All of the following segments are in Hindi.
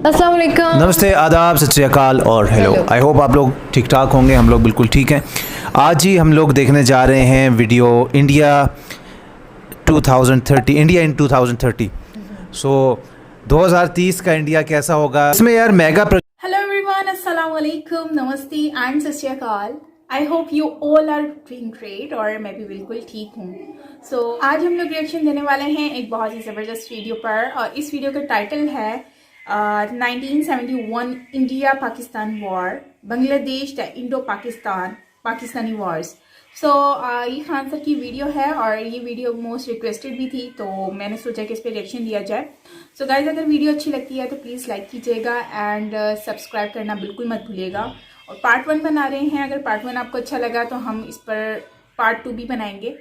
अस्सलाम वालेकुम। नमस्ते, आदाब, सत श्री अकाल और हेलो। आई होप आप लोग ठीक ठाक होंगे। हम लोग बिल्कुल ठीक हैं। आज ही हम लोग देखने जा रहे हैं वीडियो इंडिया 2030, इंडिया इन 2030। सो 2030 का इंडिया कैसा होगा, इसमें यार mega Hello everyone, Assalamualaikum, Namaste and Sat Shri Akal। I hope you all are doing great और मैं भी बिल्कुल ठीक हूँ। So आज हम लोग रिएक्शन देने वाले हैं एक बहुत ही ज़बरदस्त वीडियो पर और इस वीडियो का टाइटल है 1971 India Pakistan war, Bangladesh the Indo Pakistani wars. So ये खान सर की वीडियो है और ये वीडियो मोस्ट रिक्वेस्टेड भी थी, तो मैंने सोचा कि इस पर रिएक्शन दिया जाए। सो गाइज, अगर वीडियो अच्छी लगती है तो प्लीज़ लाइक कीजिएगा एंड सब्सक्राइब करना बिल्कुल मत भूलिएगा। और पार्ट 1 बना रहे हैं, अगर पार्ट 1 आपको अच्छा लगा तो हम इस पर पार्ट 2 भी बनाएंगे।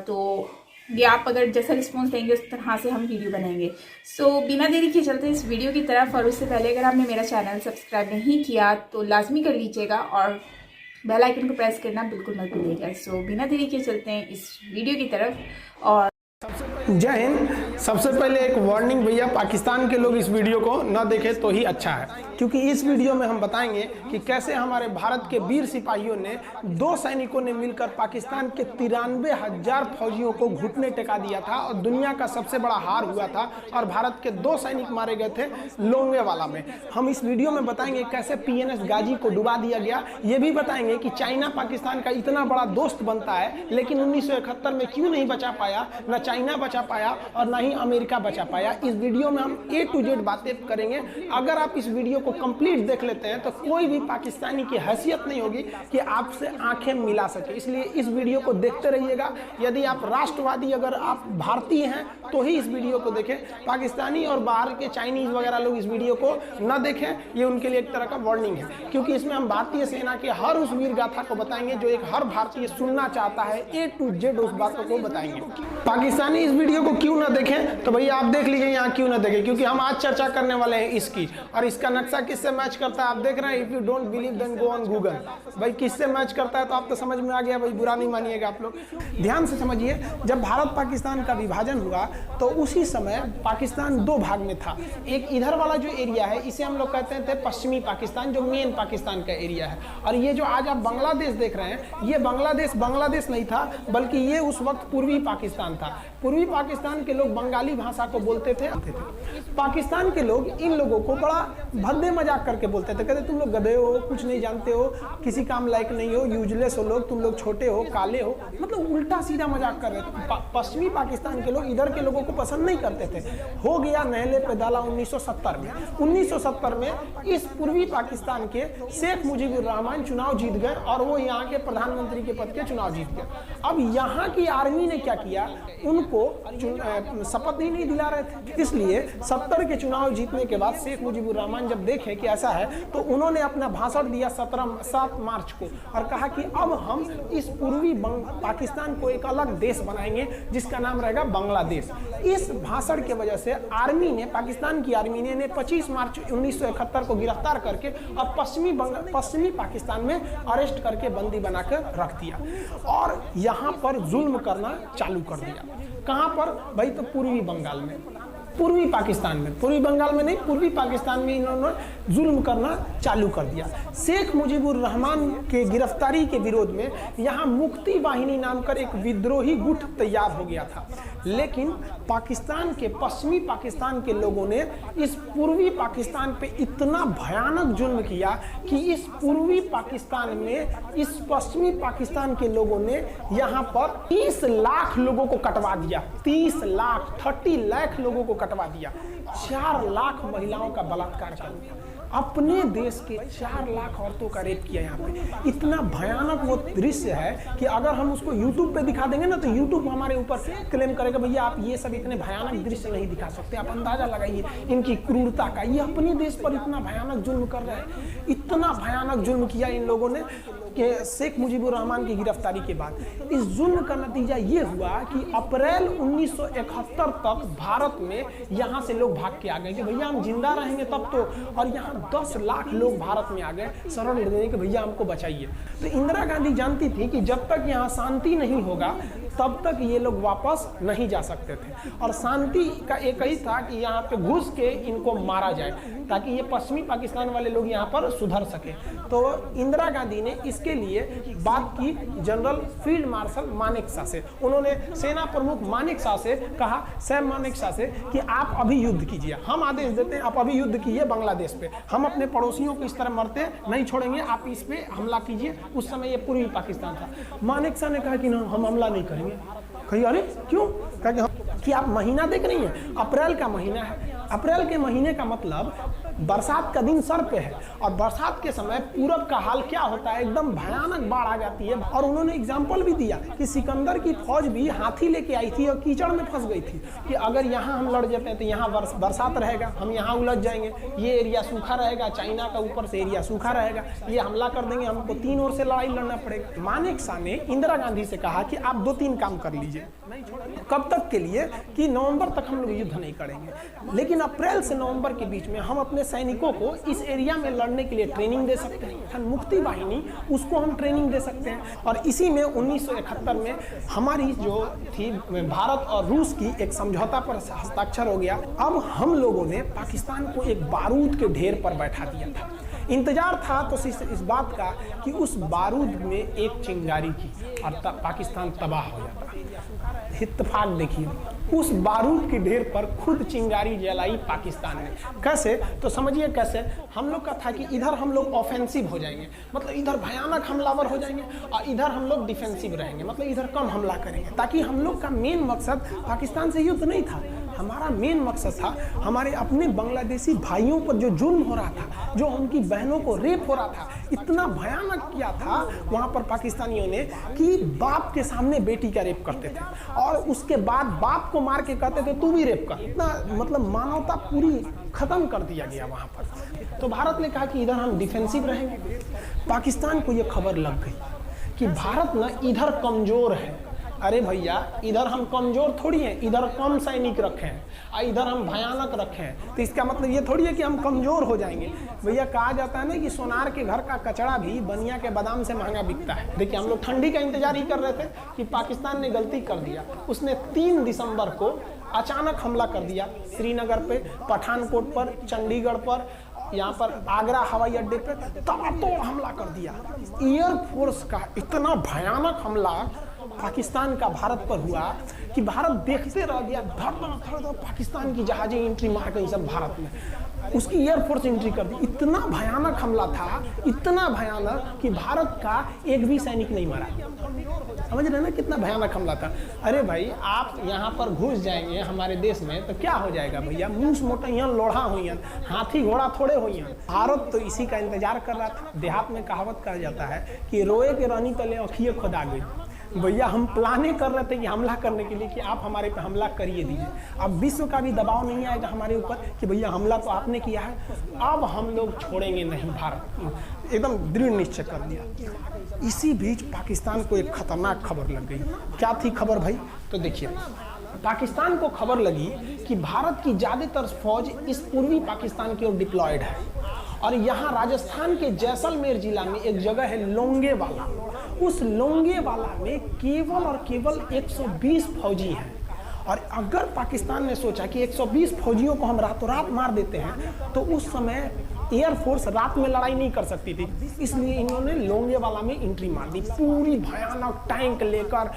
तो ये आप अगर जैसा रिस्पॉन्स देंगे उस तरह से हम वीडियो बनाएंगे। सो बिना देरी के चलते इस वीडियो की तरफ, और उससे पहले अगर आपने मेरा चैनल सब्सक्राइब नहीं किया तो लाजमी कर लीजिएगा और बेल आइकन को प्रेस करना बिल्कुल मत भूलिएगा। सो बिना देरी के चलते हैं इस वीडियो की तरफ। और जय हिंद। सबसे पहले एक वार्निंग भैया, पाकिस्तान के लोग इस वीडियो को न देखें तो ही अच्छा है, क्योंकि इस वीडियो में हम बताएंगे कि कैसे हमारे भारत के वीर सिपाहियों ने 2 सैनिकों ने मिलकर पाकिस्तान के 93,000 फौजियों को घुटने टेका दिया था और दुनिया का सबसे बड़ा हार हुआ था और भारत के 2 सैनिक मारे गए थे लोंगेवाला में। हम इस वीडियो में बताएंगे कैसे PNS गाजी को डुबा दिया गया। ये भी बताएंगे कि चाइना पाकिस्तान का इतना बड़ा दोस्त बनता है लेकिन 1971 में क्यों नहीं बचा पाया, न चाइना बचा पाया और ना ही अमेरिका बचा पाया। इस वीडियो में हम A to Z बातें करेंगे। अगर आप इस वीडियो को कंप्लीट देख लेते हैं तो कोई भी पाकिस्तानी की हैसियत नहीं होगी कि आपसे आंखें मिला सके, इसलिए इस वीडियो को देखते रहिएगा। यदि आप राष्ट्रवादी, अगर आप भारतीय हैं तो ही इस वीडियो को देखें। पाकिस्तानी और बाहर के चाइनीज वगैरह लोग इस वीडियो को न देखें, ये उनके लिए एक तरह का वार्निंग है, क्योंकि इसमें हम भारतीय सेना के हर उस वीर गाथा को बताएंगे जो एक हर भारतीय सुनना चाहता है। A to Z उस बातों को बताएंगे। पाकिस्तानी इस वीडियो को क्यों ना देखें तो भैया आप देख लीजिए यहाँ क्यों ना देखें, क्योंकि हम आज चर्चा करने वाले हैं इसकी, और इसका नक्शा किससे मैच करता है आप देख रहे हैं। If you don't believe then go on Google. भाई किससे मैच करता है तो आप तो समझ में आ गया भाई, बुरा नहीं मानिएगा आप लोग। ध्यान से समझिए, जब भारत पाकिस्तान का विभाजन हुआ तो उसी समय पाकिस्तान 2 भाग में था। एक इधर वाला जो एरिया है इसे हम लोग कहते थे पश्चिमी पाकिस्तान, जो मेन पाकिस्तान का एरिया है। और ये जो आज आप बांग्लादेश देख रहे हैं, ये बांग्लादेश नहीं था, बल्कि ये उस वक्त पूर्वी पाकिस्तान था। पूर्वी पाकिस्तान के लोग बंगाली भाषा को बोलते थे। पाकिस्तान के लोग इन लोगों को बड़ा भद्दे मजाक करके बोलते थे, कहते तुम लोग गधे हो, कुछ नहीं जानते हो, किसी काम लायक नहीं हो, यूजलेस हो लोग, तुम लोग छोटे हो, काले हो, मतलब उल्टा सीधा मजाक कर रहे थे। पश्चिमी पाकिस्तान के लोग इधर के लोगों को पसंद नहीं करते थे। हो गया नहले पे दाला 1970 में। 1970 में इस पूर्वी पाकिस्तान के शेख मुजीबुर रहमान चुनाव जीत गए और वो यहाँ के प्रधानमंत्री के पद के चुनाव जीत गए। अब यहाँ की आर्मी ने क्या किया, उनको शपथ ही नहीं दिला रहे थे, इसलिए 70 के चुनाव जीतने के बाद शेख मुजीबुर रहमान जब देखे कि ऐसा है तो उन्होंने अपना भाषण दिया 7 मार्च को और कहा कि अब हम इस पूर्वी पाकिस्तान को एक अलग देश बनाएंगे जिसका नाम रहेगा बांग्लादेश। इस भाषण के वजह से आर्मी ने, पाकिस्तान की आर्मी ने 25 मार्च 1971 को गिरफ्तार करके और पश्चिमी पाकिस्तान में अरेस्ट करके बंदी बनाकर रख दिया और यहाँ पर जुल्म करना चालू कर दिया। कहां पर भाई, तो पूर्वी बंगाल में, पूर्वी पाकिस्तान में, पूर्वी बंगाल में नहीं, पूर्वी पाकिस्तान में इन्होंने जुल्म करना चालू कर दिया। शेख मुजीबुर रहमान के गिरफ्तारी के विरोध में यहाँ मुक्ति वाहिनी नाम कर एक विद्रोही गुट तैयार हो गया था, लेकिन पाकिस्तान के, पश्चिमी पाकिस्तान के लोगों ने इस पूर्वी पाकिस्तान पे इतना भयानक जुल्म किया कि इस पूर्वी पाकिस्तान में इस पश्चिमी पाकिस्तान के लोगों ने यहाँ पर 30 लाख लोगों को कटवा दिया। 30 लाख लोगों को कटवा दिया। 4 लाख महिलाओं का बलात्कार कर दिया। अपने देश के 4 लाख औरतों का रेप किया यहाँ पे। इतना भयानक वो दृश्य है कि अगर हम उसको YouTube पे दिखा देंगे ना तो YouTube हमारे ऊपर क्लेम करेगा, भैया आप ये सब इतने भयानक दृश्य नहीं दिखा सकते। आप अंदाजा लगाइए इनकी क्रूरता का। ये अपने देश पर इतना भयानक जुल्म कर रहे हैं, इतना भयानक जुल्म किया इन लोगों ने कि शेख मुजीबुर रहमान की गिरफ्तारी के बाद इस जुल्म का नतीजा ये हुआ कि अप्रैल 1971 तक भारत में यहाँ से लोग भाग के आ गए कि भैया हम जिंदा रहेंगे तब तो, और यहाँ 10 लाख लोग भारत में आ गए शरण लेने के भैया हमको बचाइए। तो इंदिरा गांधी जानती थी कि जब तक यहाँ शांति नहीं होगा तब तक ये लोग वापस नहीं जा सकते थे। और शांति का एक ही था कि यहाँ पे घुस के इनको मारा जाए ताकि ये पश्चिमी पाकिस्तान वाले लोग यहाँ पर सुधर सके। तो इंदिरा गांधी ने इसके लिए बात की जनरल फील्ड मार्शल मानेकशॉ से। उन्होंने सेना प्रमुख मानेकशॉ से कहा, सैम मानेकशॉ से, कि आप अभी युद्ध कीजिए, हम आदेश देते हैं, आप अभी युद्ध कीजिए बांग्लादेश पे, हम अपने पड़ोसियों को इस तरह मरते नहीं छोड़ेंगे, आप इस पे हमला कीजिए। उस समय ये पूर्वी पाकिस्तान था। मानेकशॉ ने कहा कि ना, हम हमला नहीं करेंगे। कही अरे क्यों? कहा कि आप महीना देख रही हैं, अप्रैल का महीना है, अप्रैल के महीने का मतलब बरसात का दिन सर पे है, और बरसात के समय पूरब का हाल क्या होता है, एकदम भयानक बाढ़ आ जाती है। और उन्होंने एग्जाम्पल भी दिया कि सिकंदर की फौज भी हाथी लेके आई थी और कीचड़ में फंस गई थी, कि अगर यहाँ हम लड़ जाते हैं तो यहाँ बरसात रहेगा, हम यहाँ उलझ जाएंगे, ये एरिया सूखा रहेगा, चाइना का ऊपर से एरिया सूखा रहेगा, ये हमला कर देंगे, हमको 3 ओर से लड़ाई लड़ना पड़ेगा। मानेकशॉ ने इंदिरा गांधी से कहा कि आप 2-3 काम कर लीजिए। कब तक के लिए? कि नवंबर तक हम लोग युद्ध नहीं करेंगे, लेकिन अप्रैल से नवंबर के बीच में हम अपने सैनिकों को इस एरिया में लड़ने के लिए ट्रेनिंग दे सकते हैं, मुक्ति वाहिनी, उसको हम ट्रेनिंग दे सकते हैं। और इसी में 1971 में हमारी जो थी भारत और रूस की एक समझौता पर हस्ताक्षर हो गया। अब हम लोगों ने पाकिस्तान को एक बारूद के ढेर पर बैठा दिया था। इंतजार था तो इस बात का कि उस बारूद में एक चिंगारी की और पाकिस्तान तबाह हो जाता। इत्तेफाक देखिए, उस बारूद के ढेर पर खुद चिंगारी जलाई पाकिस्तान ने। कैसे? तो समझिए कैसे। हम लोग का था कि इधर हम लोग ऑफेंसिव हो जाएंगे, मतलब इधर भयानक हमलावर हो जाएंगे, और इधर हम लोग डिफेंसिव रहेंगे, मतलब इधर कम हमला करेंगे, ताकि हम लोग का मेन मकसद पाकिस्तान से युद्ध नहीं था। हमारा मेन मकसद था हमारे अपने बांग्लादेशी भाइयों पर जो जुल्म हो रहा था, जो उनकी बहनों को रेप हो रहा था, इतना भयानक किया था वहाँ पर पाकिस्तानियों ने कि बाप के सामने बेटी का रेप करते थे, और उसके बाद बाप को मार के कहते थे तू भी रेप कर। इतना मतलब मानवता पूरी खत्म कर दिया गया वहाँ पर। तो भारत ने कहा कि इधर हम डिफेंसिव रहेंगे। पाकिस्तान को ये खबर लग गई कि भारत ना इधर कमजोर है। अरे भैया, इधर हम कमजोर थोड़ी हैं, इधर कम सैनिक रखे हैं और इधर हम भयानक रखे हैं, तो इसका मतलब ये थोड़ी है कि हम कमजोर हो जाएंगे। भैया, कहा जाता है ना कि सोनार के घर का कचड़ा भी बनिया के बादाम से महंगा बिकता है। देखिए, हम लोग ठंडी का इंतजार ही कर रहे थे कि पाकिस्तान ने गलती कर दिया। उसने 3 दिसंबर को अचानक हमला कर दिया श्रीनगर पे, पठानकोट पर, चंडीगढ़ पर, यहाँ पर आगरा हवाई अड्डे पे ताबड़तोड़ हमला कर दिया। एयरफोर्स का इतना भयानक हमला पाकिस्तान का भारत पर हुआ कि भारत देखते रह गया। धड़ पाकिस्तान की जहाजें एंट्री मार गई सब भारत में, उसकी एयरफोर्स एंट्री कर दी। इतना भयानक हमला था, इतना भयानक कि भारत का एक भी सैनिक नहीं मरा। समझ रहे ना कितना भयानक हमला था। अरे भाई, आप यहाँ पर घुस जाएंगे हमारे देश में तो क्या हो जाएगा भैया? मूस मोटैया लोढ़ा हुई, हाथी घोड़ा थोड़े हुई। भारत तो इसी का इंतजार कर रहा था। देहात में कहावत कहा जाता है कि रोए के रानी तले अखिए खुदा गई। भैया, हम प्लाने कर रहे थे कि हमला करने के लिए कि आप हमारे पे हमला करिए दीजिए। अब विश्व का भी दबाव नहीं आएगा हमारे ऊपर कि भैया हमला तो आपने किया है, अब हम लोग छोड़ेंगे नहीं। भारत एकदम दृढ़ निश्चय कर लिया। इसी बीच पाकिस्तान को एक खतरनाक खबर लग गई। क्या थी खबर भाई? तो देखिए, पाकिस्तान को खबर लगी कि भारत की ज़्यादातर फौज इस पूर्वी पाकिस्तान की ओर डिप्लॉयड है, और यहाँ राजस्थान के जैसलमेर जिला में एक जगह है लोंगेवाला। उस लोंगेवाला में केवल और केवल 120 फौजी हैं। और अगर पाकिस्तान ने सोचा कि 120 फौजियों को हम रातों रात मार देते हैं तो उस समय एयरफोर्स रात में लड़ाई नहीं कर सकती थी, इसलिए इन्होंने लोंगेवाला में एंट्री मार दी। पूरी भयानक टैंक लेकर,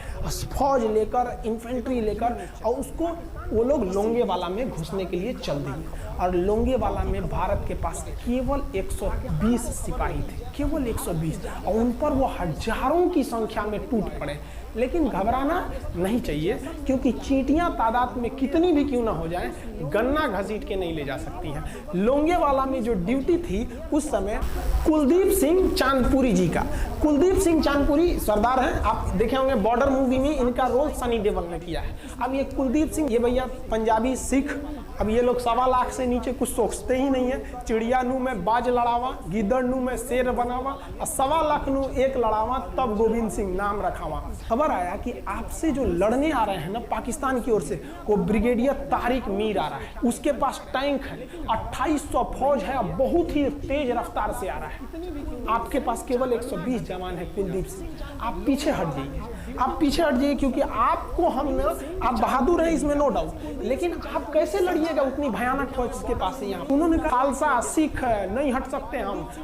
फौज लेकर, इन्फेंट्री लेकर, और उसको वो लोग लोंगेवाला में घुसने के लिए चल दिए। और लोंगेवाला में भारत के पास केवल 120 सिपाही थे, केवल 120, और उन पर वो हजारों की संख्या में टूट पड़े। लेकिन घबराना नहीं चाहिए, क्योंकि चींटियां तादाद में कितनी भी क्यों ना हो जाए, गन्ना घसीट के नहीं ले जा सकती हैं। लोंगेवाला में जो ड्यूटी थी उस समय कुलदीप सिंह चांदपुरी जी का। कुलदीप सिंह चांदपुरी सरदार हैं, आप देखे होंगे बॉर्डर मूवी में इनका रोल सनी देओल ने किया है। अब ये कुलदीप सिंह, ये भैया पंजाबी सिख, अब ये लोग 1.25 लाख से नीचे कुछ सोचते ही नहीं है। चिड़िया नू में बाज लड़ावा, गिदड़ नू में शेर बनावा, और 1.25 लाख नू एक लड़ावा, तब गोविंद सिंह नाम रखावा। खबर आया कि आपसे जो लड़ने आ रहे हैं ना पाकिस्तान की ओर से, वो ब्रिगेडियर तारिक मीर आ रहा है। उसके पास टैंक है, 2800 फौज है, बहुत ही तेज रफ्तार से आ रहा है। आपके पास केवल 120 जवान है कुलदीप सिंह, आप पीछे हट जाइए। आप पीछे हट जाइए, क्योंकि आपको हम ना, आप बहादुर हैं इसमें नो डाउट, लेकिन आप कैसे लड़िएगा उतनी भयानक फौज के पास से। यहाँ उन्होंने कहा खालसा सिख है, नहीं हट सकते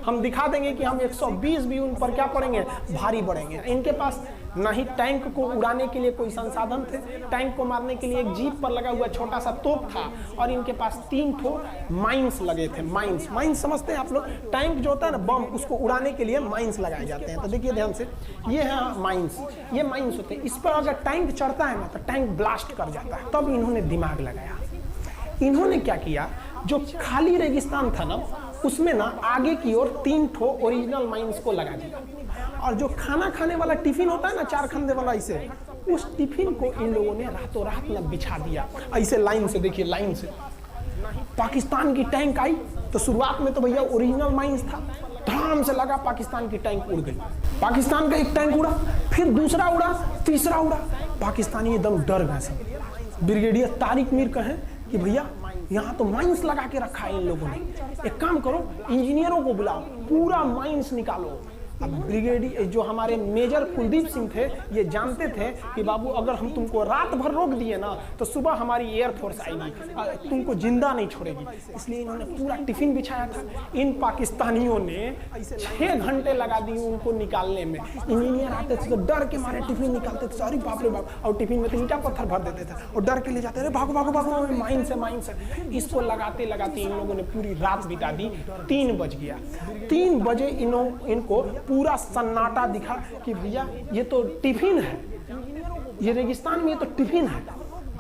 हम दिखा देंगे कि हम 120 भी उन पर क्या पड़ेंगे, भारी पड़ेंगे। इनके पास ना ही टैंक को उड़ाने के लिए कोई संसाधन थे, टैंक को मारने के लिए एक जीप पर लगा हुआ छोटा सा तोप था, और इनके पास 3 ठो माइंस लगे थे। माइंस समझते हैं आप लोग, टैंक जो होता है ना बम, उसको उड़ाने के लिए माइंस लगाए जाते हैं। तो देखिए ध्यान से, ये है माइंस, ये माइंस होते हैं। इस पर अगर टैंक चढ़ता है ना तो टैंक ब्लास्ट कर जाता है। तब इन्होंने दिमाग लगाया, इन्होंने क्या किया, जो खाली रेगिस्तान था ना उसमें ना आगे की ओर 3 ठो ओरिजिनल माइंस को लगा दिया, और जो खाना खाने वाला टिफिन होता है ना 4 खंडे वाला, इसे उस टिफिन को इन लोगों ने रातों रात में बिछा दिया। ऐसे लाइन से देखिए, लाइन से पाकिस्तान की टैंक आई तो शुरुआत में तो भैया ओरिजिनल माइंस था, धड़ाम से लगा, पाकिस्तान की टैंक उड़ गई। पाकिस्तान का एक टैंक उड़ा, फिर दूसरा उड़ा, तीसरा उड़ा, पाकिस्तानी एकदम डर गए सब। ब्रिगेडियर तारिक मीर कहें कि भैया यहाँ तो माइंस लगा के रखा है इन लोगों ने, एक काम करो इंजीनियरों को बुलाओ, पूरा माइंस निकालो। अब ब्रिगेडियर जो हमारे मेजर कुलदीप सिंह थे, ये जानते थे कि बाबू अगर हम तुमको रात भर रोक दिए ना तो सुबह हमारी एयरफोर्स आएगी, तुमको जिंदा नहीं छोड़ेगी। इसलिए इन्होंने पूरा टिफिन बिछाया था। इन पाकिस्तानियों ने 6 घंटे लगा दिए उनको निकालने में। इंजीनियर आते थे तो डर के मारे टिफिन निकालते थे, सॉरी बाप रे बाप, और टिफिन में तो ईंटा पत्थर भर देते थे और डर के ले जाते थे, भागो भागो भागो, माइंस है माइंस है। इसको लगाते लगाते इन लोगों ने पूरी रात बिता दी। 3 बज गया, 3 बजे इनको पूरा सन्नाटा दिखा कि भैया ये तो टिफिन है, ये रेगिस्तान में ये तो टिफिन है।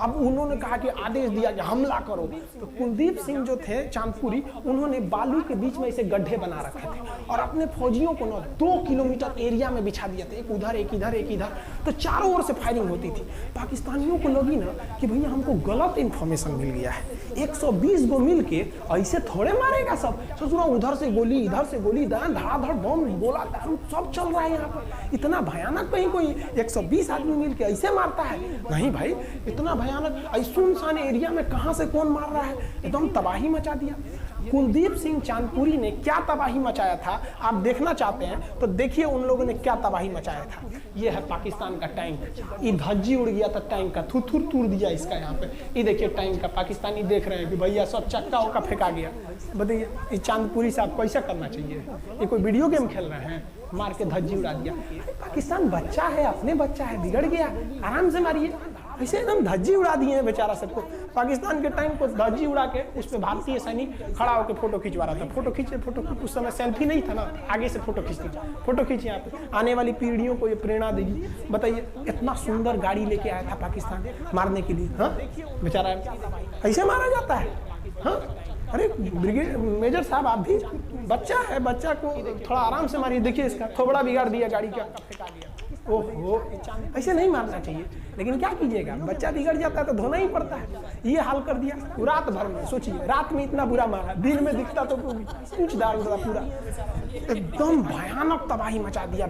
अब उन्होंने कहा कि आदेश दिया कि हमला करो। तो कुलदीप सिंह जो थे चांदपुरी, उन्होंने बालू के बीच में ऐसे गड्ढे बना रखे थे और अपने फौजियों को ना 2 किलोमीटर एरिया में बिछा दिया था, एक उधर एक इधर एक इधर। तो चारों ओर से फायरिंग होती थी। पाकिस्तानियों को लगी ना कि भैया हमको गलत इंफॉर्मेशन मिल गया है, 120 गो मिल के ऐसे थोड़े मारेगा सब। सोचो उधर से गोली इधर से गोली, धड़ाधड़ बम गोला दारूद सब चल रहा है यहाँ पर। इतना भयानक कहीं कोई 120 आदमी मिल के ऐसे मारता है? नहीं भाई, इतना भयानक सुनसान एरिया में कहां से कौन मार रहा है, एकदम तबाही मचा दिया। कुलदीप सिंह चांदपुरी ने क्या तबाही मचाया था आप देखना चाहते हैं तो देखिए उन लोगों ने क्या तबाही मचाया था। ये है पाकिस्तान का टैंक, ये धज्जी उड़ गया था टैंक का, थुथुर तूर दिया इसका यहाँ पे। ये देखिए टैंक का, पाकिस्तानी देख रहे हैं कि भैया सब चक्का उक्का फेंका गया। बताइए ये चांदपुरी साहब को ऐसा करना चाहिए? ये कोई वीडियो गेम खेल रहे हैं? मार के धज्जी उड़ा दिया। पाकिस्तान बच्चा है, अपने बच्चा है, बिगड़ गया, आराम से मारिए। ऐसे एकदम धज्जी उड़ा दिए हैं बेचारा सबको। पाकिस्तान के टैंक को धज्जी उड़ा के उस पर भारतीय सैनिक खड़ा होकर फोटो खिंचवा रहा था। फोटो खींचे, उस समय सेल्फी नहीं था ना, आगे से फोटो खींचते, फोटो खींचे। यहाँ पे आने वाली पीढ़ियों को ये प्रेरणा देगी। बताइए इतना सुंदर गाड़ी लेके आया था पाकिस्तान मारने के लिए, हाँ बेचारा ऐसे मारा जाता है? हाँ अरे ब्रिगेड मेजर साहब आप भी, बच्चा है, बच्चा को थोड़ा आराम से मारिए। देखिए इसका थोबड़ा बिगाड़ दिया गाड़ी का। ओहो, ऐसे नहीं मारना चाहिए, लेकिन क्या कीजिएगा, बच्चा बिगड़ जाता है तो धोना ही पड़ता है। ये हाल कर दिया रात भर में। सोचिए रात में इतना बुरा मारा, दिन में दिखता तो कुछ दाग होता पूरा। एकदम भयानक तबाही मचा दिया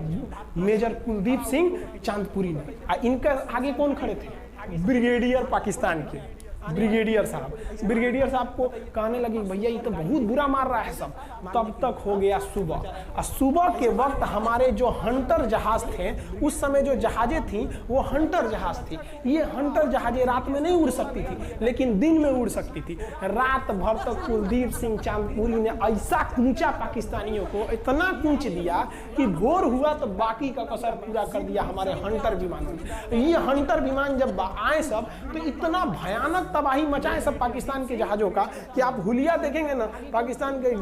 मेजर कुलदीप सिंह चांदपुरी ने। इनके आगे कौन खड़े थे? ब्रिगेडियर पाकिस्तान के ब्रिगेडियर साहब को कहने लगी भैया ये तो बहुत बुरा मार रहा है सब। तब तक हो गया सुबह, और सुबह के वक्त हमारे जो हंटर जहाज थे, उस समय जो जहाजें थी वो हंटर जहाज थी। ये हंटर जहाजें रात में नहीं उड़ सकती थी, लेकिन दिन में उड़ सकती थी। रात भर तक कुलदीप सिंह चांदपुरी ने ऐसा कूचा पाकिस्तानियों को, इतना कूच दिया कि भोर हुआ तो बाकी का कसर पूरा कर दिया हमारे हंटर विमानों ने। ये हंटर विमान जब आए सब तो इतना भयानक तबाही मचाए सब पाकिस्तान के जहाजों का कि आप हुलिया देखेंगे ना, पाकिस्तान के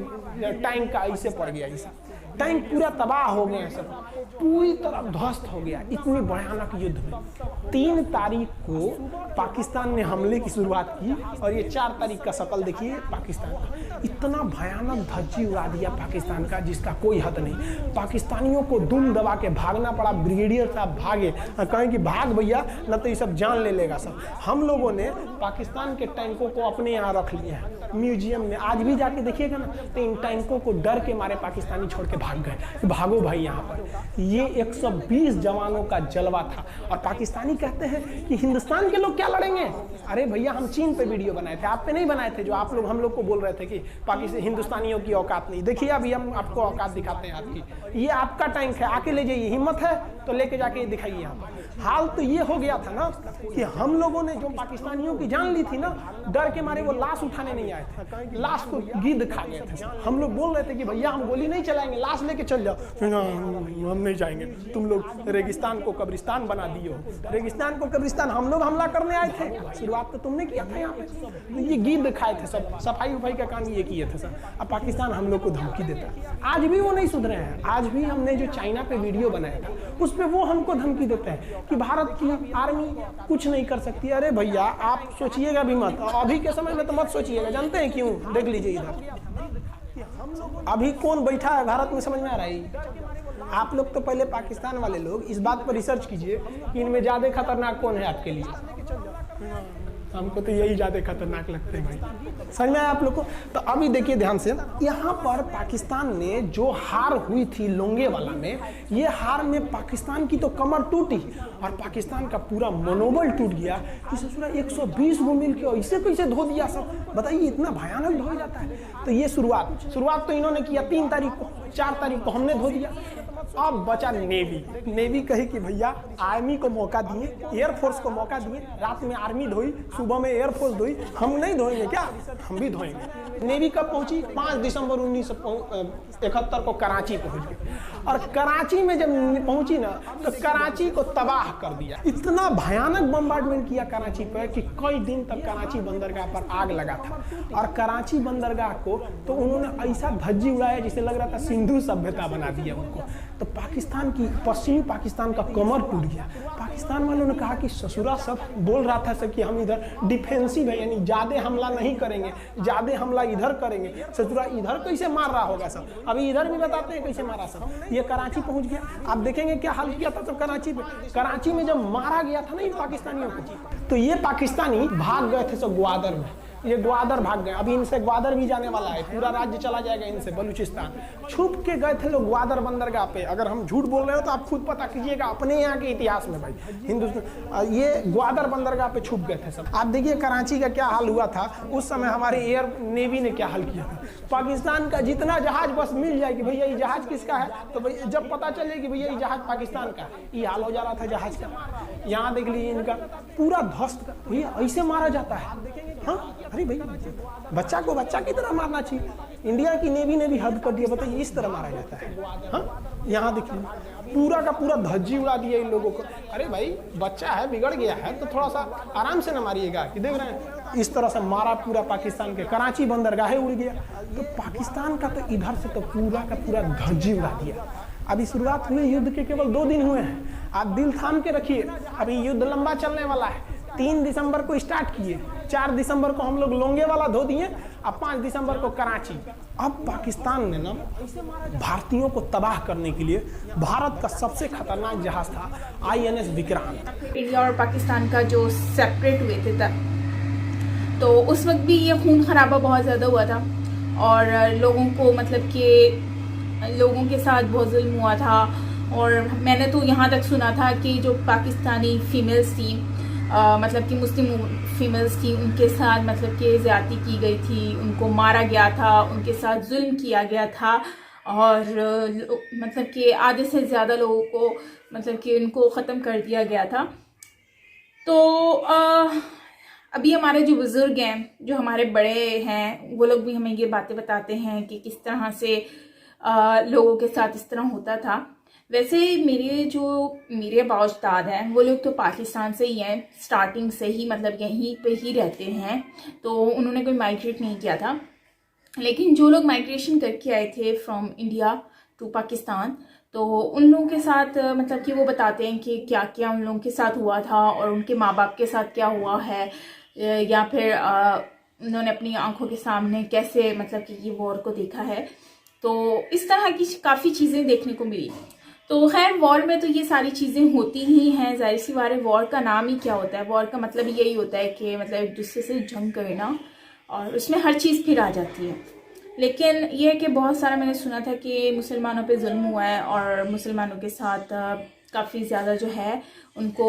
टैंक का ऐसे पड़ गया, ऐसा टैंक पूरा तबाह हो गया, सब पूरी तरह ध्वस्त हो गया। इतनी भयानक युद्ध में 3 तारीख को पाकिस्तान ने हमले की शुरुआत की और ये 4 तारीख का शकल देखिए पाकिस्तान का। इतना भयानक धज्जी उड़ा दिया पाकिस्तान का जिसका कोई हद नहीं। पाकिस्तानियों को दुम दबा के भागना पड़ा। ब्रिगेडियर साहब भागे, कहें कि भाग भैया न तो ये सब जान ले लेगा सब। हम लोगों ने पाकिस्तान के टैंकों को अपने यहाँ रख लिया है म्यूजियम में। आज भी जाके देखिएगा ना तो इन टैंकों को डर के मारे पाकिस्तानी छोड़ के भाग गए कि भागो भाई यहाँ पर। ये 120 जवानों का जलवा था। और पाकिस्तानी कहते हैं कि हिंदुस्तान के लोग क्या लड़ेंगे। अरे भैया हम चीन पे वीडियो बनाए थे, आप पे नहीं बनाए थे, जो आप लोग हम लोग को बोल रहे थे कि पाकिस्तान हिंदुस्तानियों की औकात नहीं। देखिए अभी हम आपको औकात दिखाते हैं आपकी। ये आपका टैंक है, आके ले जाइए, हिम्मत है तो लेके जाके दिखाइए यहाँ पर। हाल तो ये हो गया था ना कि हम लोगों ने जो पाकिस्तानियों की जान ली थी ना, डर के मारे वो लाश उठाने नहीं आए थे, लाश को गिद्ध खा गए थे। हम लोग बोल रहे थे कि भैया हम गोली नहीं चलाएंगे, लाश लेके चल जाओ। हम नहीं जाएंगे, तुम लोग रेगिस्तान को कब्रिस्तान बना दिए हो। रेगिस्तान को कब्रिस्तान हम लोग हमला करने आए थे, शुरुआत तो तुमने किया था यहाँ पे। तो ये गिद्ध खाए थे सब, सफाई उफाई का काम ये किए थे सब। अब पाकिस्तान हम लोग को धमकी देता है, आज भी वो नहीं सुधरे हैं। आज भी हमने जो चाइना पे वीडियो बनाया था उस पर वो हमको धमकी देते हैं कि भारत की आर्मी कुछ नहीं कर सकती। अरे भैया आप सोचिएगा भी मत, अभी के समय में तो मत सोचिएगा। जानते हैं क्यों? देख लीजिए इधर अभी कौन बैठा है भारत में, समझ में आ रहा है? आप लोग तो पहले पाकिस्तान वाले लोग इस बात पर रिसर्च कीजिए कि इनमें ज्यादा खतरनाक कौन है आपके लिए। हमको तो यही ज्यादा खतरनाक लगते हैं भाई, समझ में आया आप लोग को? तो अभी देखिए ध्यान से, यहाँ पर पाकिस्तान ने जो हार हुई थी लोंगेवाला में, ये हार में पाकिस्तान की तो कमर टूटी और पाकिस्तान का पूरा मनोबल टूट गया कि ससुरा 120 को मिल के ऐसे कैसे धो दिया सब। बताइए इतना भयानक धो जाता है। तो ये शुरुआत तो इन्होंने किया 3 तारीख को, 4 तारीख को हमने धो दिया। अब बचा नेवी कही कि भैया आर्मी को मौका दिए, एयरफोर्स को मौका दिए। रात में आर्मी धोई, सुबह में एयरफोर्स धोई, हम नहीं धोएंगे क्या? हम भी धोएंगे। नेवी कब पहुंची? 5 दिसंबर 1971 को कराची पहुंच गई। और कराची में जब पहुंची ना तो कराची को तबाह कर दिया। इतना भयानक बम्बार्डमेंट किया कराची पर कि कई दिन तक कराची बंदरगाह पर आग लगा था। और कराची बंदरगाह को तो उन्होंने ऐसा धज्जी उड़ाया जिसे लग रहा था सिंधु सभ्यता बना दिया उनको। तो पाकिस्तान की, पश्चिमी पाकिस्तान का कमर टूट गया। पाकिस्तान वालों ने कहा कि ससुरा सब बोल रहा था सब कि हम इधर डिफेंसिव है, यानी ज्यादा हमला नहीं करेंगे, ज्यादा हमला इधर करेंगे। ससुरा इधर कैसे मार रहा होगा सब, अभी इधर भी बताते हैं कैसे मारा सब। ये कराची पहुंच गया, आप देखेंगे क्या हाल किया था सब कराची पे। कराची में जब मारा गया था ना इन पाकिस्तानियों को, तो ये पाकिस्तानी भाग गए थे सब ग्वादर में। ये ग्वादर भाग गए, अभी इनसे ग्वादर भी जाने वाला है, पूरा राज्य चला जाएगा इनसे, बलूचिस्तान। छुप के गए थे लोग ग्वादर बंदरगाह पे। अगर हम झूठ बोल रहे हो तो आप खुद पता कीजिएगा अपने यहाँ के इतिहास में भाई, हिंदुस्तान। ये ग्वादर बंदरगाह पे छुप गए थे सब। आप देखिए कराची का क्या हाल हुआ था उस समय, हमारे एयर नेवी ने क्या हाल किया था। पाकिस्तान का जितना जहाज बस मिल जाए कि भैया ये जहाज किसका है, तो भैया जब पता चले कि भैया ये जहाज पाकिस्तान का, ये हाल हो जा रहा था जहाज का। यहाँ देख लीजिए इनका पूरा ध्वस्त, भैया ऐसे मारा जाता है। हाँ अरे भाई बच्चा को बच्चा की तरह मारना चाहिए। इंडिया की नेवी ने भी हद कर दिया, बताइए इस तरह मारा जाता है। हाँ यहाँ देखिए पूरा का पूरा धज्जी उड़ा दिया इन लोगों को। अरे भाई बच्चा है, बिगड़ गया है तो थोड़ा सा आराम से न मारिएगा, कि देख रहे हैं इस तरह से मारा पूरा पाकिस्तान के। कराची बंदरगाह उड़ गया। तो पाकिस्तान का तो इधर से तो पूरा का पूरा धज्जी उड़ा दिया। अभी शुरुआत हुई युद्ध के केवल 2 दिन हुए हैं, आप दिल थाम के रखिए, अभी युद्ध लंबा चलने वाला है। 3 दिसंबर को स्टार्ट किए, 4 दिसंबर को हम लोग लोंगेवाला धो दिए, अब 5 दिसंबर को कराची। अब पाकिस्तान ने ना भारतीयों को तबाह करने के लिए भारत का सबसे खतरनाक जहाज था INS विक्रांत। इंडिया और पाकिस्तान का जो सेपरेट हुए थे तब, तो उस वक्त भी ये खून खराबा बहुत ज़्यादा हुआ था और लोगों को मतलब कि लोगों के साथ बहुत जुल्म हुआ था। और मैंने तो यहाँ तक सुना था कि जो पाकिस्तानी फीमेल्स थी, मतलब कि मुस्लिम फीमेल्स थी, उनके साथ मतलब कि ज़्यादती की गई थी, उनको मारा गया था, उनके साथ जुल्म किया गया था और मतलब कि आधे से ज़्यादा लोगों को मतलब कि उनको ख़त्म कर दिया गया था। तो अभी हमारे जो बुज़ुर्ग हैं, जो हमारे बड़े हैं, वो लोग भी हमें ये बातें बताते हैं कि किस तरह से लोगों के साथ इस तरह होता था। वैसे मेरे बाउस्ताद हैं वो लोग तो पाकिस्तान से ही हैं, स्टार्टिंग से ही मतलब यहीं पे ही रहते हैं, तो उन्होंने कोई माइग्रेट नहीं किया था। लेकिन जो लोग माइग्रेशन करके आए थे फ्रॉम इंडिया टू पाकिस्तान, तो उन लोगों के साथ मतलब कि वो बताते हैं कि क्या क्या उन लोगों के साथ हुआ था और उनके माँ बाप के साथ क्या हुआ है, या फिर उन्होंने अपनी आंखों के सामने कैसे मतलब कि ये वॉर को देखा है। तो इस तरह की काफ़ी चीज़ें देखने को मिली। तो खैर वॉर में तो ये सारी चीज़ें होती ही हैं, जाहिर सी बात है। वॉर का नाम ही क्या होता है, वॉर का मतलब यही होता है कि मतलब एक दूसरे से जंग करना, और उसमें हर चीज़ फिर आ जाती है। लेकिन ये है कि बहुत सारा मैंने सुना था कि मुसलमानों पे जुल्म हुआ है और मुसलमानों के साथ काफ़ी ज़्यादा जो है उनको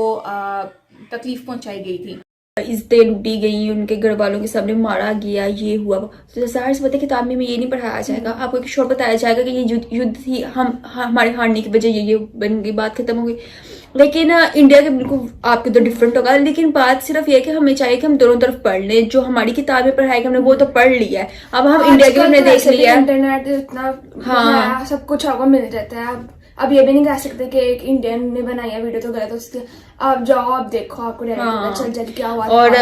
तकलीफ़ पहुंचाई गई थी, इज्जतें लूटी गई, उनके घर वालों के सामने मारा गया, ये हुआ। तो ज़ाहिर सी बात है किताब में ये नहीं पढ़ाया जाएगा, आपको एक शोर बताया जाएगा कि ये युद्ध थी, हमारे हारने की वजह ये बन गई, बात खत्म हो गई। लेकिन इंडिया के बिल्कुल आपके तो डिफरेंट होगा। लेकिन बात सिर्फ ये कि हमें चाहिए कि हम दोनों तरफ पढ़ लें। जो हमारी किताब में पढ़ाई हमने वो तो पढ़ लिया है, अब हम इंडिया के हमने देख लिया है। इंटरनेट इतना सब कुछ आपको मिल जाता है। अब ये भी नहीं कह सकते कि एक इंडियन ने बनाई है वीडियो तो गलत हो सकती है। आप जाओ, आप देखो, आपको चल जाए क्या हुआ। और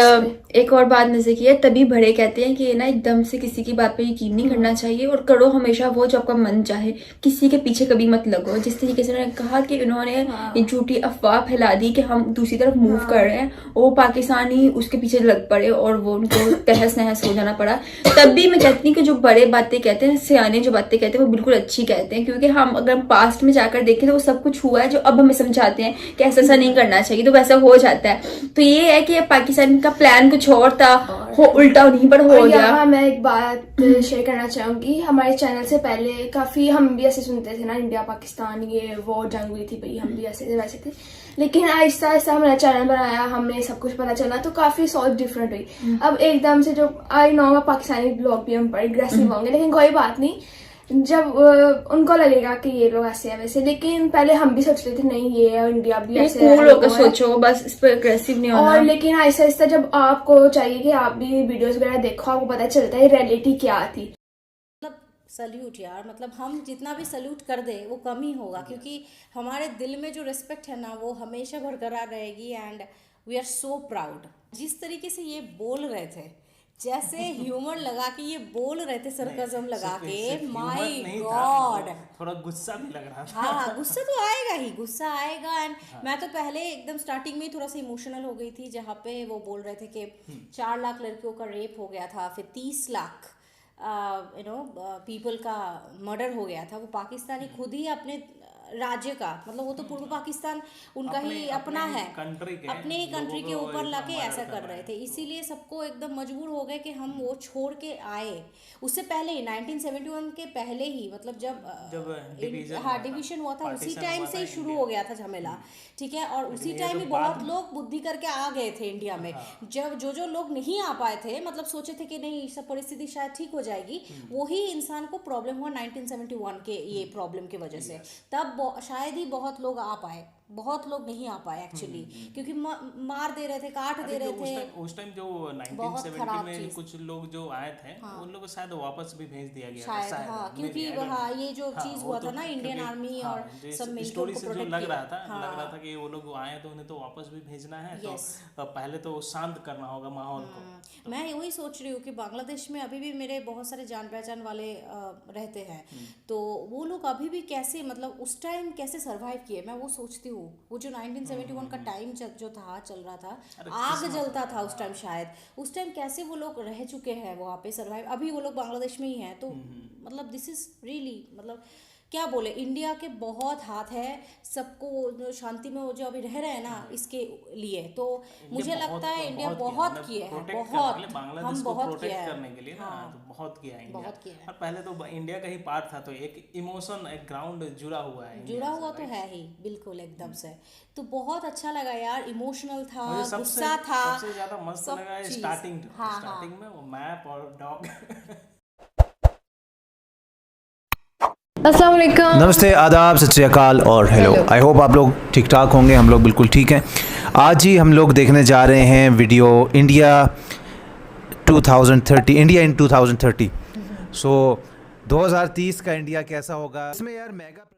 एक और बात नजर की है, तभी बड़े कहते हैं कि ना एकदम से किसी की बात पे यकीन नहीं करना चाहिए और करो हमेशा वो जो आपका मन चाहे, किसी के पीछे कभी मत लगो। जिस तरीके से उन्होंने कहा कि उन्होंने ये झूठी अफवाह फैला दी कि हम दूसरी तरफ मूव कर रहे हैं, वो पाकिस्तानी उसके पीछे लग पड़े और वो उनको तहस नहस हो जाना पड़ा। तब भी मैं कहती हूँ कि जो बड़े बातें कहते हैं, सियाने जो बातें कहते हैं, वो बिल्कुल अच्छी कहते हैं, क्योंकि हम अगर पास्ट में जाकर देखें तो वो सब कुछ हुआ है जो अब हमें समझाते हैं कि ऐसा नहीं करना चाहिए, तो वैसा हो जाता है। तो ये है कि पाकिस्तान का प्लान कुछ और था, उल्टा नहीं पर हो गया। मैं एक बात शेयर करना चाहूंगी। हमारे चैनल से पहले काफी हम भी ऐसे सुनते थे ना, इंडिया पाकिस्तान ये वो जंग हुई थी भाई, हम भी ऐसे थे वैसे थे। लेकिन आहिस्ता आहिस्ता हमने चैनल बनाया, हमें सब कुछ पता चला, तो काफी सोच डिफरेंट हुई। अब एकदम से जो आई नो पाकिस्तानी ब्लॉग भी हम पर एग्रेसिव होंगे, लेकिन कोई बात नहीं, जब उनको लगेगा कि ये लोग ऐसे है वैसे। लेकिन पहले हम भी सोचते थे नहीं ये इंडिया भी ऐसे कूल होकर सोचो, बस इस पर अग्रेसिव नहीं होना। और लेकिन आहिस्ता आहिस्ता जब आपको चाहिए कि आप भी वीडियोस वगैरह देखो, आपको पता चलता है रियलिटी क्या थी। मतलब सल्यूट यार, मतलब हम जितना भी सल्यूट कर दे वो कम ही होगा, क्योंकि हमारे दिल में जो रिस्पेक्ट है ना वो हमेशा बरकरार रहेगी। And we are so proud. जिस तरीके से ये बोल रहे थे, जैसे ह्यूमर लगा के ये बोल रहे थे, सरकज़म लगा के, माय गॉड, थोड़ा गुस्सा भी लग रहा था। हाँ, गुस्सा तो आएगा ही, गुस्सा आएगा। एंड मैं तो पहले एकदम स्टार्टिंग में ही थोड़ा सा इमोशनल हो गई थी, जहाँ पे वो बोल रहे थे कि 4 लाख लड़कियों का रेप हो गया था, फिर 30 लाख पीपल का मर्डर हो गया था। वो पाकिस्तानी खुद ही अपने राज्य का, मतलब वो तो पूर्व पाकिस्तान उनका ही अपना है, अपने ही कंट्री के ऊपर लाके ऐसा कर रहे थे। इसीलिए सबको एकदम मजबूर हो गए कि हम वो छोड़ के आए। उससे पहले ही 1971 के पहले ही, मतलब जब डिवीजन हुआ था, उसी टाइम से ही शुरू हो गया था झमेला, ठीक है। और उसी टाइम ही बहुत लोग बुद्धि करके आ गए थे इंडिया में। जब जो लोग नहीं आ पाए थे, मतलब सोचे थे कि नहीं सब परिस्थिति शायद ठीक हो जाएगी, वही इंसान को प्रॉब्लम हुआ 1971 के ये प्रॉब्लम की वजह से। तब शायद ही बहुत लोग आ पाए, बहुत लोग नहीं आ पाए एक्चुअली, क्योंकि मार दे रहे थे, काट दे रहे थे। उस टाइम जो 1970 में कुछ लोग जो आए थे, उन लोगों को शायद वापस भी भेज दिया गया था शायद। हाँ, क्योंकि ये जो चीज हुआ था ना, इंडियन आर्मी और सब मिलकर स्टोरी से जो लग रहा था कि वो लोग आए तो उन्हें तो वापस भी भेजना है, तो पहले तो शांत करना होगा माहौल को। मैं वही सोच रही हूँ कि बांग्लादेश में अभी भी मेरे बहुत सारे जान पहचान वाले रहते हैं, तो वो लोग अभी भी कैसे, मतलब उस टाइम कैसे सरवाइव किए, मैं वो सोचती हूँ। वो जो 1971 का टाइम जो था, चल रहा था, आग जलता था उस टाइम, शायद उस टाइम कैसे वो लोग रह चुके हैं वहाँ पे सरवाइव। अभी वो लोग बांग्लादेश में ही हैं, तो मतलब दिस इज रियली, मतलब क्या बोले, इंडिया के बहुत हाथ है सबको शांति में वो जो अभी रह रहे हैं ना, इसके लिए तो मुझे लगता है इंडिया बहुत किया है, बहुत हम बहुत किया है करने के लिए ना, तो बहुत किया है इंडिया। और पहले तो इंडिया का ही पार्ट था, तो एक इमोशन, एक ग्राउंड जुड़ा हुआ है, जुड़ा हुआ तो है ही बिल्कुल एकदम से। तो बहुत अच्छा लगा यार, इमोशनल था, गुस्सा था, सबसे ज्यादा मस्त लगा स्टार्टिंग में वो मैप और डॉग। अस्सलाम वालेकुम, नमस्ते, आदाब, सत श्री अकाल और हेलो। आई होप आप लोग ठीक ठाक होंगे, हम लोग बिल्कुल ठीक हैं। आज ही हम लोग देखने जा रहे हैं वीडियो इंडिया 2030, इंडिया इन 2030। सो 2030 का इंडिया कैसा होगा, इसमें यार मेगा